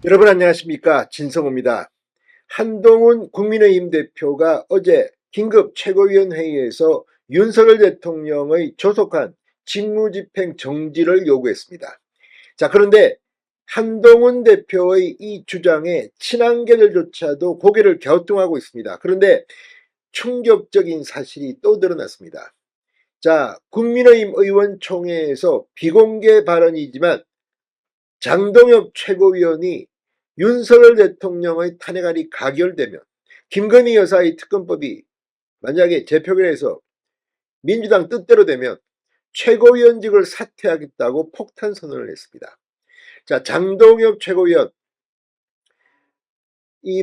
여러분 안녕하십니까, 진성호입니다. 한동훈 국민의힘 대표가 어제 긴급 최고위원회의에서 윤석열 대통령의 조속한 직무집행 정지를 요구했습니다. 자, 그런데 한동훈 대표의 이 주장에 친한계들조차도 고개를 갸우뚱하고 있습니다. 그런데 충격적인 사실이 또 드러났습니다. 자, 국민의힘 의원총회에서 비공개 발언이지만 장동혁 최고위원이 윤석열 대통령의 탄핵안이 가결되면, 김건희 여사의 특검법이 만약에 재표결해서 민주당 뜻대로 되면 최고위원직을 사퇴하겠다고 폭탄 선언을 했습니다. 자, 장동혁 최고위원, 이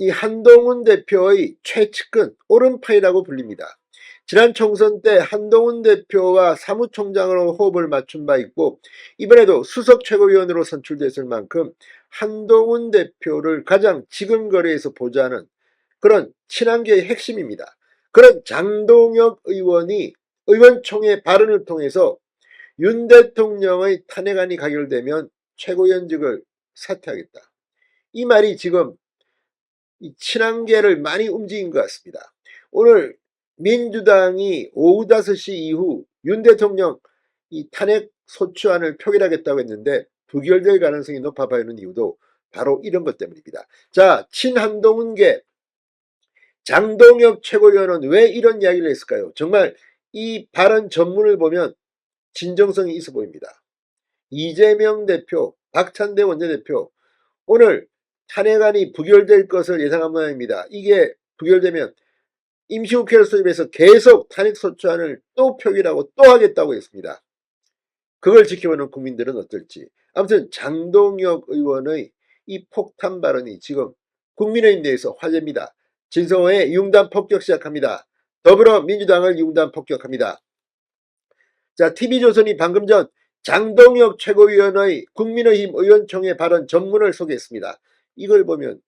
한동훈 대표의 최측근 오른팔이라고 불립니다. 지난 총선 때 한동훈 대표와 사무총장으로 호흡을 맞춘 바 있고, 이번에도 수석 최고위원으로 선출됐을 만큼 한동훈 대표를 가장 지근거리에서 보좌하는 그런 친한계의 핵심입니다. 그런 장동혁 의원이 의원총회 발언을 통해서 윤 대통령의 탄핵안이 가결되면 최고위원직을 사퇴하겠다, 이 말이 지금 이 친한계를 많이 움직인 것 같습니다. 오늘 민주당이 오후 5시 이후 윤 대통령 이 탄핵 소추안을 표결하겠다고 했는데 부결될 가능성이 높아 보이는 이유도 바로 이런 것 때문입니다. 자, 친한동훈계 장동혁 최고위원은 왜 이런 이야기를 했을까요? 정말 이 발언 전문을 보면 진정성이 있어 보입니다. 이재명 대표, 박찬대 원내대표, 오늘 탄핵안이 부결될 것을 예상한 모양입니다. 이게 부결되면 임시국회를 소집해서 계속 탄핵소추안을 또 표결하고 또 하겠다고 했습니다. 그걸 지켜보는 국민들은 어떨지. 아무튼 장동혁 의원의 이 폭탄 발언이 지금 국민의힘 내에서 화제입니다. 진성호의 융단 폭격 시작합니다. 더불어민주당을 융단 폭격합니다. 자, TV조선이 방금 전 장동혁 최고위원의 국민의힘 의원총회 발언 전문을 소개했습니다. 이걸 보면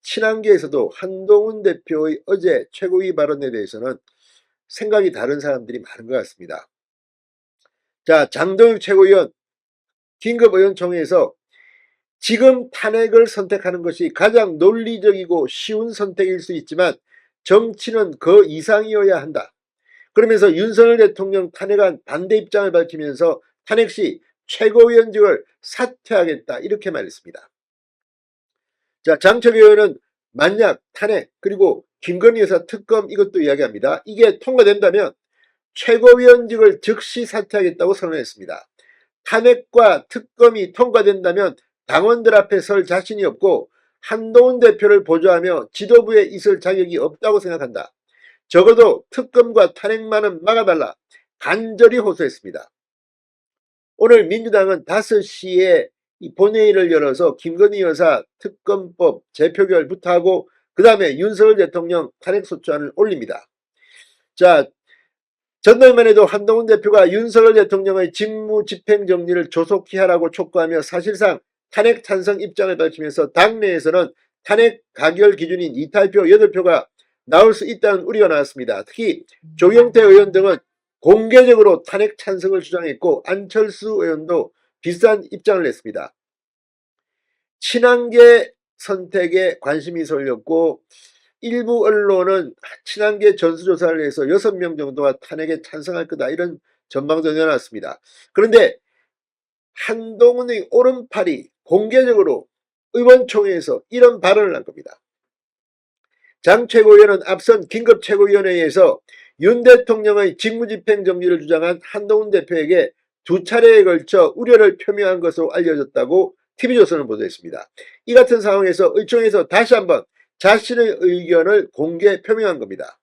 친한계에서도 한동훈 대표의 어제 최고위 발언에 대해서는 생각이 다른 사람들이 많은 것 같습니다. 자, 장동혁 최고위원 긴급의원총회에서 지금 탄핵을 선택하는 것이 가장 논리적이고 쉬운 선택일 수 있지만 정치는 그 이상이어야 한다. 그러면서 윤석열 대통령 탄핵안 반대 입장을 밝히면서 탄핵 시 최고위원직을 사퇴하겠다, 이렇게 말했습니다. 자, 장철 의원은 만약 탄핵 그리고 김건희 여사 특검 이것도 이야기합니다. 이게 통과된다면 최고위원직을 즉시 사퇴하겠다고 선언했습니다. 탄핵과 특검이 통과된다면 당원들 앞에 설 자신이 없고 한동훈 대표를 보좌하며 지도부에 있을 자격이 없다고 생각한다. 적어도 특검과 탄핵만은 막아달라, 간절히 호소했습니다. 오늘 민주당은 5시에 이 본회의를 열어서 김건희 여사 특검법 재표결부터 하고 그 다음에 윤석열 대통령 탄핵소추안을 올립니다. 자, 전날만 해도 한동훈 대표가 윤석열 대통령의 직무집행정지를 조속히 하라고 촉구하며 사실상 탄핵 찬성 입장을 밝히면서 당내에서는 탄핵 가결 기준인 이탈표 8표가 나올 수 있다는 우려가 나왔습니다. 특히 조경태 의원 등은 공개적으로 탄핵 찬성을 주장했고 안철수 의원도 비슷한 입장을 냈습니다. 친한계 선택에 관심이 쏠렸고 일부 언론은 친한계 전수조사를 해서 6명 정도가 탄핵에 찬성할 거다, 이런 전망도 내놨습니다. 그런데 한동훈의 오른팔이 공개적으로 의원총회에서 이런 발언을 한 겁니다. 장 최고위원은 앞선 긴급 최고위원회에서 윤 대통령의 직무집행정지를 주장한 한동훈 대표에게 2차례에 걸쳐 우려를 표명한 것으로 알려졌다고 TV조선은 보도했습니다. 이 같은 상황에서 의총에서 다시 한번 자신의 의견을 공개 표명한 겁니다.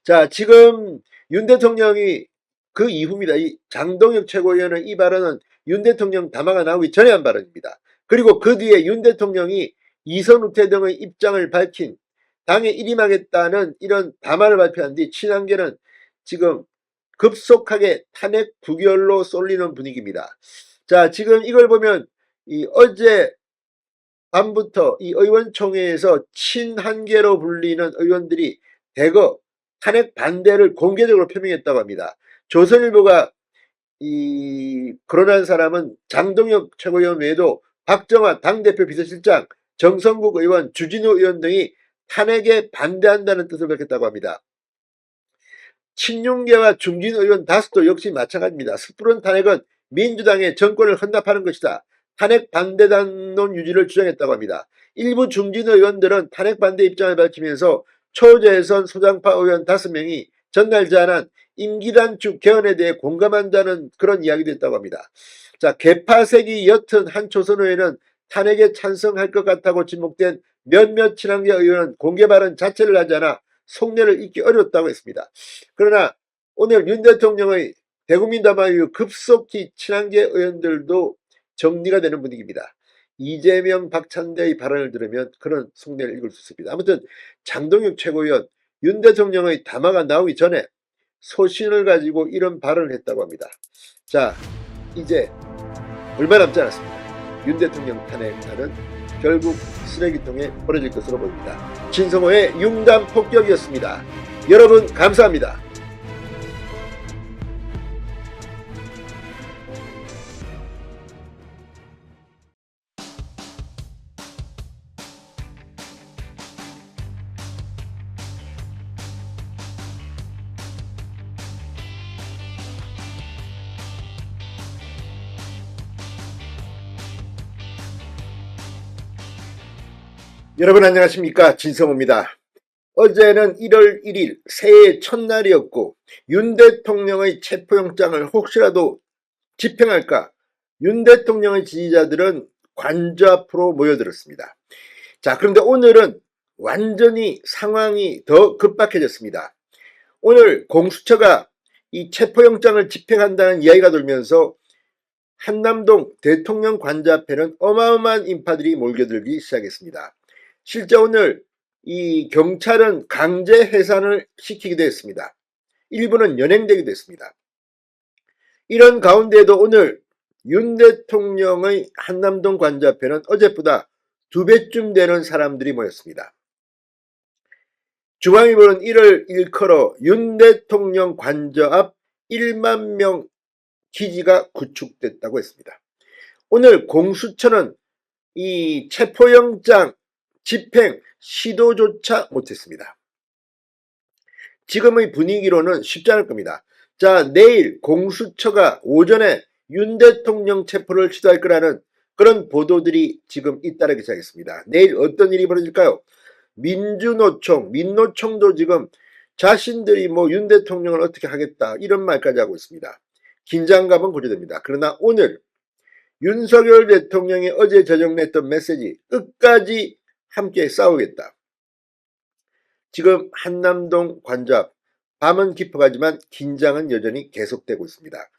자, 지금 윤 대통령이 그 이후입니다. 이 장동혁 최고위원의 이 발언은 윤 대통령 담화가 나오기 전에 한 발언입니다. 그리고 그 뒤에 윤 대통령이 이선 후퇴 등의 입장을 밝힌 당에 일임하겠다는 이런 담화를 발표한 뒤 친한계는 지금 급속하게 탄핵 부결로 쏠리는 분위기입니다. 자, 지금 이걸 보면 이 어제 밤부터 이 의원총회에서 친한계로 불리는 의원들이 대거 탄핵 반대를 공개적으로 표명했다고 합니다. 조선일보가 이 거론한 사람은 장동혁 최고위원 외에도 박정화 당대표 비서실장, 정성국 의원, 주진우 의원 등이 탄핵에 반대한다는 뜻을 밝혔다고 합니다. 친윤계와 중진 의원 다수도 역시 마찬가지입니다. 섣부른 탄핵은 민주당의 정권을 헌납하는 것이다. 탄핵 반대 담론 유지를 주장했다고 합니다. 일부 중진 의원들은 탄핵 반대 입장을 밝히면서 초재선 소장파 의원 5명이 전날 제안한 임기단축 개헌에 대해 공감한다는 그런 이야기도 했다고 합니다. 자, 개파색이 옅은 한 초선 의원은 탄핵에 찬성할 것 같다고 지목된 몇몇 친한계 의원은 공개 발언 자체를 하지 않아 속내를 잊기 어렵다고 했습니다. 그러나 오늘 윤 대통령의 대국민 담화 이후 급속히 친한계 의원들도 정리가 되는 분위기입니다. 이재명, 박찬대의 발언을 들으면 그런 속내를 읽을 수 있습니다. 아무튼 장동혁 최고위원, 윤 대통령의 담화가 나오기 전에 소신을 가지고 이런 발언을 했다고 합니다. 자, 이제 얼마 남지 않았습니다. 윤 대통령 탄핵하는 결국 쓰레기통에 버려질 것으로 보입니다. 진성호의 융단 폭격이었습니다. 여러분 감사합니다. 여러분 안녕하십니까, 진성호입니다. 어제는 1월 1일 새해 첫날이었고 윤 대통령의 체포영장을 혹시라도 집행할까 윤 대통령의 지지자들은 관저 앞으로 모여들었습니다. 자, 그런데 오늘은 완전히 상황이 더 급박해졌습니다. 오늘 공수처가 이 체포영장을 집행한다는 이야기가 돌면서 한남동 대통령 관저 앞에는 어마어마한 인파들이 몰려들기 시작했습니다. 실제 오늘 이 경찰은 강제 해산을 시키기도 했습니다. 일부는 연행되기도 했습니다. 이런 가운데에도 오늘 윤 대통령의 한남동 관저 앞에는 어제보다 2배쯤 되는 사람들이 모였습니다. 중앙일보는 1월 일컬어 윤 대통령 관저 앞 1만 명 기지가 구축됐다고 했습니다. 오늘 공수처는 이 체포영장 집행 시도조차 못했습니다. 지금의 분위기로는 쉽지 않을 겁니다. 자, 내일 공수처가 오전에 윤 대통령 체포를 시도할 거라는 그런 보도들이 지금 잇따르기 시작했습니다. 내일 어떤 일이 벌어질까요? 민주노총, 민노총도 지금 자신들이 윤 대통령을 어떻게 하겠다 이런 말까지 하고 있습니다. 긴장감은 고조됩니다. 그러나 오늘 윤석열 대통령이 어제 제정했던 메시지, 끝까지 함께 싸우겠다. 지금 한남동 관저 앞, 밤은 깊어가지만 긴장은 여전히 계속되고 있습니다.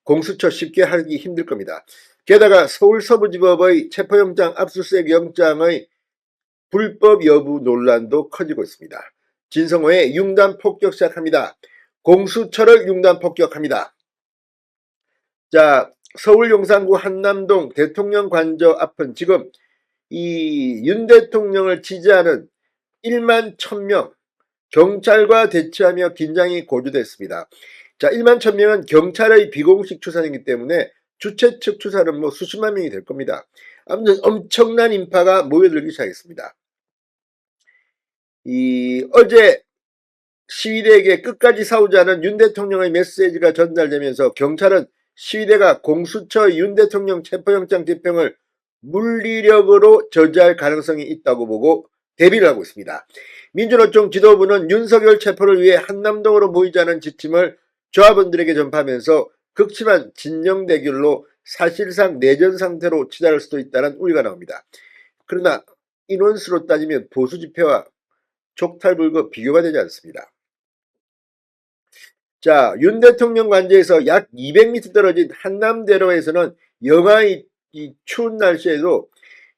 공수처 쉽게 하기 힘들 겁니다. 게다가 서울서부지법의 체포영장 압수수색 영장의 불법 여부 논란도 커지고 있습니다. 진성호의 융단 폭격 시작합니다. 공수처를 융단 폭격합니다. 자, 서울 용산구 한남동 대통령 관저 앞은 지금 이 윤 대통령을 지지하는 1만 1000명, 경찰과 대치하며 긴장이 고조됐습니다. 자, 1만 1000명은 경찰의 비공식 추산이기 때문에 주최 측 추산은 수십만 명이 될 겁니다. 아무튼 엄청난 인파가 모여들기 시작했습니다. 어제 시위대에게 끝까지 싸우자는 윤 대통령의 메시지가 전달되면서 경찰은 시위대가 공수처의 윤 대통령 체포영장 집행을 물리력으로 저지할 가능성이 있다고 보고 대비를 하고 있습니다. 민주노총 지도부는 윤석열 체포를 위해 한남동으로 모이자는 지침을 조합원들에게 전파하면서 극심한 진영 대결로 사실상 내전 상태로 치달을 수도 있다는 우려가 나옵니다. 그러나 인원수로 따지면 보수 집회와 족탈불급 비교가 되지 않습니다. 자, 윤 대통령 관저에서 약 200m 떨어진 한남대로에서는 영하의 이 추운 날씨에도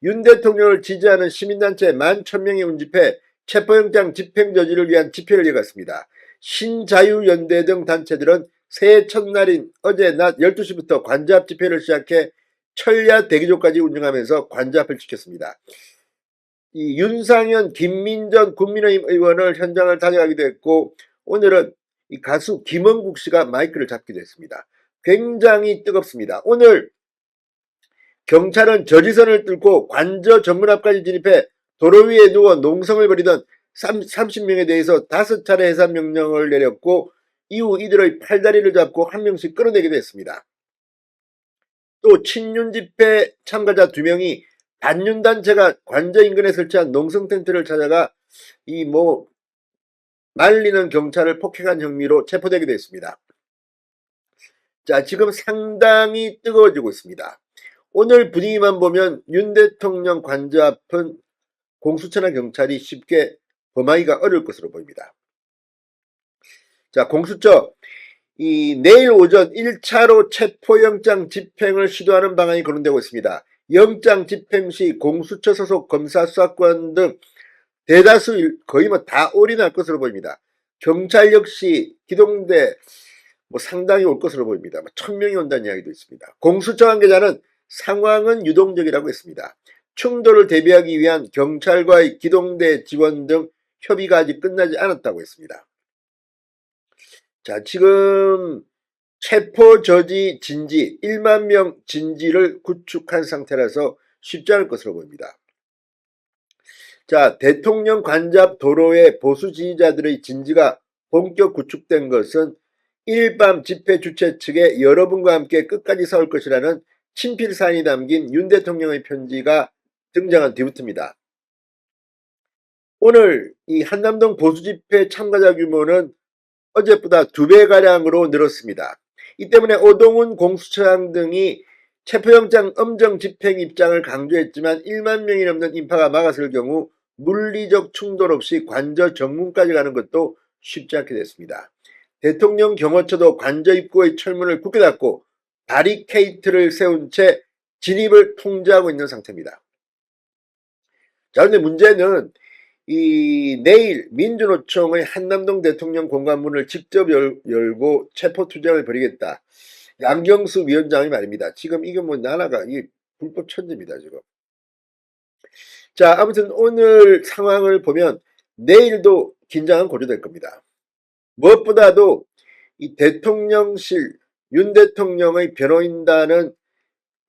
윤 대통령을 지지하는 시민단체 11,000명이 운집해 체포영장 집행 저지를 위한 집회를 이어갔습니다. 신자유연대 등 단체들은 새해 첫날인 어제 낮 12시부터 관저 앞 집회를 시작해 철야 대기조까지 운영하면서 관저 앞을 지켰습니다. 이 윤상현, 김민전 국민의힘 의원을 현장을 다녀가기도 했고, 오늘은 이 가수 김원국 씨가 마이크를 잡기도 했습니다. 굉장히 뜨겁습니다. 오늘 경찰은 저지선을 뚫고 관저 정문 앞까지 진입해 도로 위에 누워 농성을 벌이던 30명에 대해서 5차례 해산 명령을 내렸고 이후 이들의 팔다리를 잡고 한 명씩 끌어내기도 했습니다. 또 친윤 집회 참가자 2명이 반윤단체가 관저 인근에 설치한 농성 텐트를 찾아가 말리는 경찰을 폭행한 혐의로 체포되기도 했습니다. 자, 지금 상당히 뜨거워지고 있습니다. 오늘 분위기만 보면 윤 대통령 관저 앞은 공수처나 경찰이 쉽게 범하기가 어려울 것으로 보입니다. 자, 공수처 내일 오전 1차로 체포영장 집행을 시도하는 방안이 거론되고 있습니다. 영장 집행 시 공수처 소속 검사 수사권 등 대다수 거의 다 올인할 것으로 보입니다. 경찰 역시 기동대 상당히 올 것으로 보입니다. 1000명이 온다는 이야기도 있습니다. 공수처 관계자는 상황은 유동적이라고 했습니다. 충돌을 대비하기 위한 경찰과의 기동대 지원 등 협의가 아직 끝나지 않았다고 했습니다. 자, 지금 체포 저지 진지 1만 명 진지를 구축한 상태라서 쉽지 않을 것으로 보입니다. 자, 대통령 관잡 도로의 보수 지지자들의 진지가 본격 구축된 것은 1일 밤 집회 주최 측에 여러분과 함께 끝까지 싸울 것이라는 친필 사인이 담긴 윤 대통령의 편지가 등장한 뒤부터입니다. 오늘 이 한남동 보수 집회 참가자 규모는 어제보다 2배가량으로 늘었습니다. 이 때문에 오동훈 공수처장 등이 체포영장 엄정 집행 입장을 강조했지만 1만 명이 넘는 인파가 막았을 경우 물리적 충돌 없이 관저 정문까지 가는 것도 쉽지 않게 됐습니다. 대통령 경호처도 관저 입구의 철문을 굳게 닫고 바리케이트를 세운 채 진입을 통제하고 있는 상태입니다. 자, 그런데 문제는 내일 민주노총의 한남동 대통령 공관문을 직접 열고 체포투쟁을 벌이겠다. 양경수 위원장이 말입니다. 지금 이게 나라가 불법 천지입니다, 지금. 자, 아무튼 오늘 상황을 보면 내일도 긴장은 고조될 겁니다. 무엇보다도 이 대통령실, 윤 대통령의 변호인단은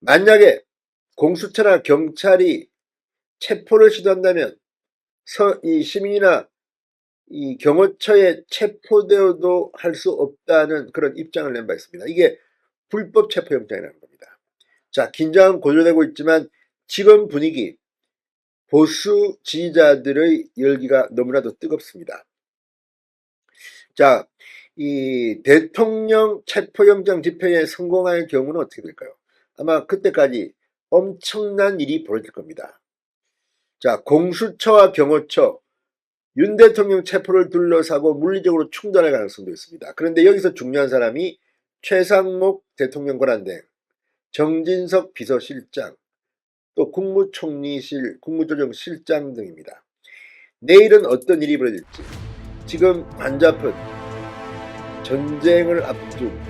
만약에 공수처나 경찰이 체포를 시도한다면 이 시민이나 이 경호처에 체포되어도 할 수 없다는 그런 입장을 낸 바 있습니다. 이게 불법 체포영장이라는 겁니다. 자, 긴장은 고조되고 있지만 지금 분위기, 보수 지지자들의 열기가 너무나도 뜨겁습니다. 자, 이 대통령 체포영장 집행에 성공할 경우는 어떻게 될까요? 아마 그때까지 엄청난 일이 벌어질 겁니다. 자, 공수처와 경호처, 윤 대통령 체포를 둘러싸고 물리적으로 충돌할 가능성도 있습니다. 그런데 여기서 중요한 사람이 최상목 대통령 권한대행, 정진석 비서실장, 또 국무총리실, 국무조정실장 등입니다. 내일은 어떤 일이 벌어질지, 지금 관잡은 전쟁을 앞둔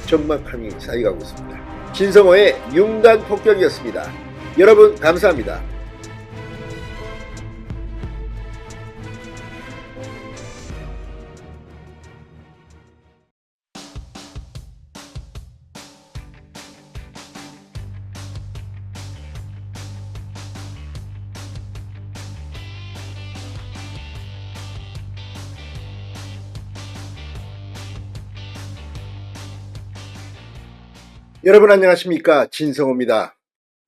적막함이 쌓여가고 있습니다. 진성호의 융단 폭격이었습니다. 여러분 감사합니다. 여러분 안녕하십니까, 진성호입니다.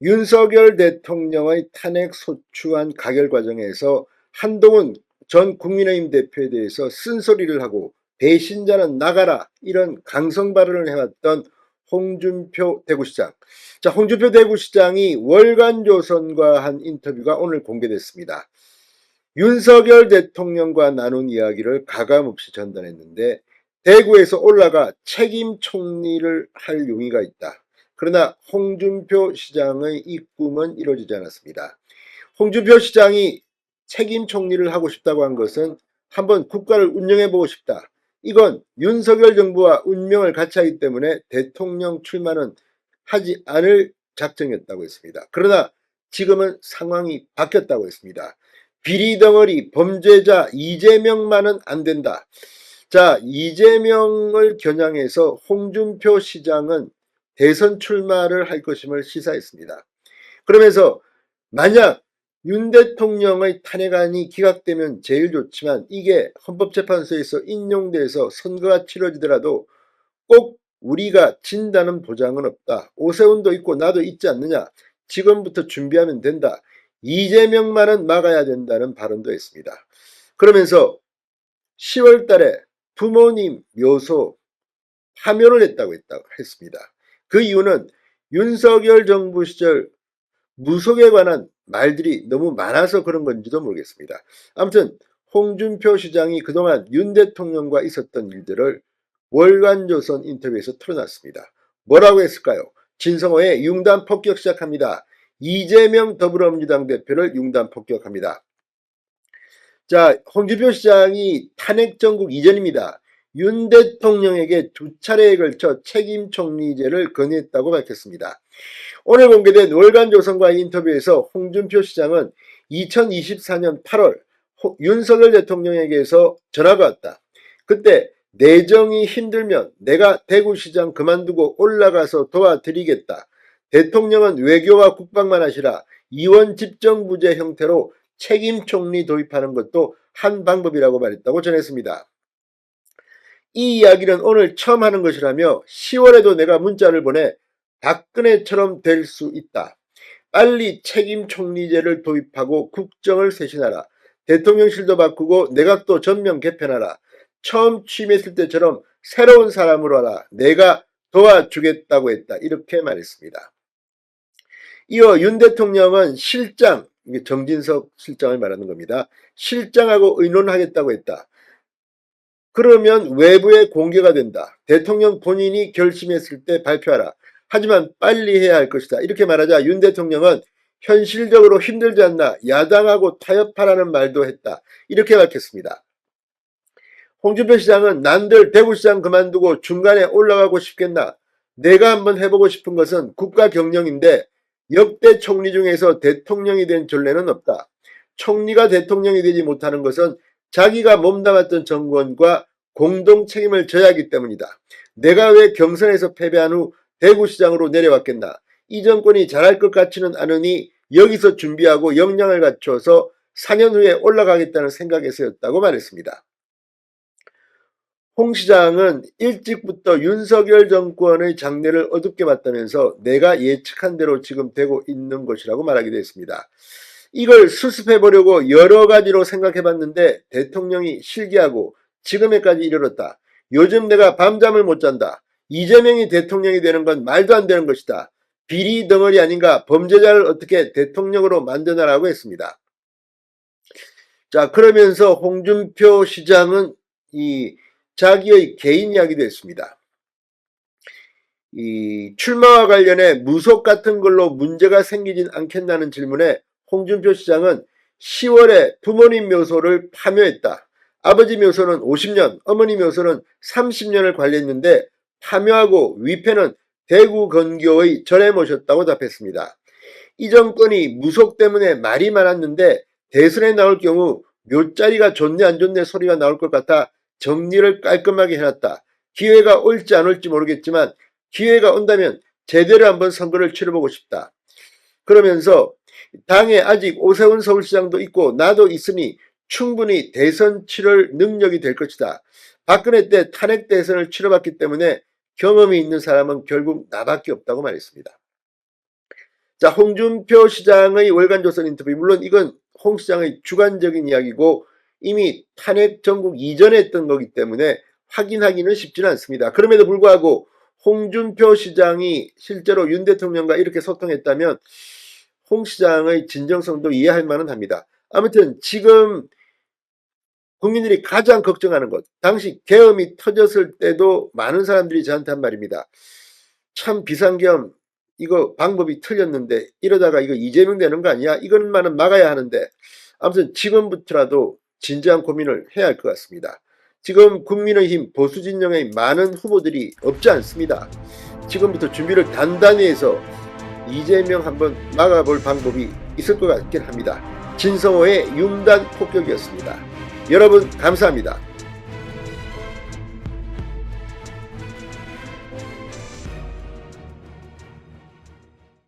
윤석열 대통령의 탄핵 소추안 가결 과정에서 한동훈 전 국민의힘 대표에 대해서 쓴소리를 하고 배신자는 나가라 이런 강성 발언을 해왔던 홍준표 대구시장. 자, 홍준표 대구시장이 월간조선과 한 인터뷰가 오늘 공개됐습니다. 윤석열 대통령과 나눈 이야기를 가감없이 전달했는데 대구에서 올라가 책임 총리를 할 용의가 있다. 그러나 홍준표 시장의 이 꿈은 이루어지지 않았습니다. 홍준표 시장이 책임 총리를 하고 싶다고 한 것은 한번 국가를 운영해보고 싶다. 이건 윤석열 정부와 운명을 같이 하기 때문에 대통령 출마는 하지 않을 작정이었다고 했습니다. 그러나 지금은 상황이 바뀌었다고 했습니다. 비리덩어리 범죄자 이재명만은 안 된다. 자, 이재명을 겨냥해서 홍준표 시장은 대선 출마를 할 것임을 시사했습니다. 그러면서 만약 윤 대통령의 탄핵안이 기각되면 제일 좋지만 이게 헌법재판소에서 인용돼서 선거가 치러지더라도 꼭 우리가 진다는 보장은 없다. 오세훈도 있고 나도 있지 않느냐. 지금부터 준비하면 된다. 이재명만은 막아야 된다는 발언도 했습니다. 그러면서 10월 달에 부모님 묘소 파면을 했다고 했습니다. 그 이유는 윤석열 정부 시절 무속에 관한 말들이 너무 많아서 그런 건지도 모르겠습니다. 아무튼 홍준표 시장이 그동안 윤 대통령과 있었던 일들을 월간조선 인터뷰에서 털어놨습니다. 뭐라고 했을까요? 진성호의 융단 폭격 시작합니다. 이재명 더불어민주당 대표를 융단 폭격합니다. 자, 홍준표 시장이 탄핵 정국 이전입니다. 윤 대통령에게 2차례에 걸쳐 책임총리제를 건의했다고 밝혔습니다. 오늘 공개된 월간조선과의 인터뷰에서 홍준표 시장은 2024년 8월 윤석열 대통령에게서 전화가 왔다. 그때 내정이 힘들면 내가 대구시장 그만두고 올라가서 도와드리겠다. 대통령은 외교와 국방만 하시라. 이원 집정부제 형태로 책임총리 도입하는 것도 한 방법이라고 말했다고 전했습니다. 이 이야기는 오늘 처음 하는 것이라며 10월에도 내가 문자를 보내 박근혜처럼 될 수 있다. 빨리 책임총리제를 도입하고 국정을 쇄신하라. 대통령실도 바꾸고 내각도 전면 개편하라. 처음 취임했을 때처럼 새로운 사람으로 하라. 내가 도와주겠다고 했다. 이렇게 말했습니다. 이어 윤 대통령은 실장, 정진석 실장을 말하는 겁니다. 실장하고 의논하겠다고 했다. 그러면 외부에 공개가 된다. 대통령 본인이 결심했을 때 발표하라. 하지만 빨리 해야 할 것이다. 이렇게 말하자 윤 대통령은 현실적으로 힘들지 않나 야당하고 타협하라는 말도 했다. 이렇게 밝혔습니다. 홍준표 시장은 난들 대구시장 그만두고 중간에 올라가고 싶겠나. 내가 한번 해보고 싶은 것은 국가 경영인데 역대 총리 중에서 대통령이 된 전례는 없다. 총리가 대통령이 되지 못하는 것은 자기가 몸담았던 정권과 공동 책임을 져야 하기 때문이다. 내가 왜 경선에서 패배한 후 대구시장으로 내려왔겠나. 이 정권이 잘할 것 같지는 않으니 여기서 준비하고 역량을 갖춰서 4년 후에 올라가겠다는 생각에서였다고 말했습니다. 홍 시장은 일찍부터 윤석열 정권의 장래를 어둡게 봤다면서 내가 예측한 대로 지금 되고 있는 것이라고 말하기도 했습니다. 이걸 수습해보려고 여러 가지로 생각해봤는데 대통령이 실기하고 지금에까지 이르렀다. 요즘 내가 밤잠을 못 잔다. 이재명이 대통령이 되는 건 말도 안 되는 것이다. 비리 덩어리 아닌가. 범죄자를 어떻게 대통령으로 만드나라고 했습니다. 자, 그러면서 홍준표 시장은 자기의 개인 이야기도 했습니다. 출마와 관련해 무속 같은 걸로 문제가 생기진 않겠다는 질문에 홍준표 시장은 10월에 부모님 묘소를 파묘했다. 아버지 묘소는 50년, 어머니 묘소는 30년을 관리했는데 파묘하고 위패는 대구 건교의 절에 모셨다고 답했습니다. 이 정권이 무속 때문에 말이 많았는데 대선에 나올 경우 묘자리가 좋네 안 좋네 소리가 나올 것 같아 정리를 깔끔하게 해놨다. 기회가 올지 안 올지 모르겠지만 기회가 온다면 제대로 한번 선거를 치러보고 싶다. 그러면서 당에 아직 오세훈 서울시장도 있고 나도 있으니 충분히 대선 치를 능력이 될 것이다. 박근혜 때 탄핵 대선을 치러봤기 때문에 경험이 있는 사람은 결국 나밖에 없다고 말했습니다. 자, 홍준표 시장의 월간조선 인터뷰, 물론 이건 홍 시장의 주관적인 이야기고 이미 탄핵 정국 이전에 했던 거기 때문에 확인하기는 쉽지는 않습니다. 그럼에도 불구하고 홍준표 시장이 실제로 윤 대통령과 이렇게 소통했다면 홍 시장의 진정성도 이해할 만은 합니다. 아무튼 지금 국민들이 가장 걱정하는 것, 당시 계엄이 터졌을 때도 많은 사람들이 저한테 한 말입니다. 참 비상계엄 이거 방법이 틀렸는데 이러다가 이거 이재명 되는 거 아니야? 이것만은 막아야 하는데 아무튼 지금부터라도 진지한 고민을 해야 할 것 같습니다. 지금 국민의힘 보수진영의 많은 후보들이 없지 않습니다. 지금부터 준비를 단단히 해서 이재명 한번 막아볼 방법이 있을 것 같긴 합니다. 진성호의 융단 폭격이었습니다. 여러분 감사합니다.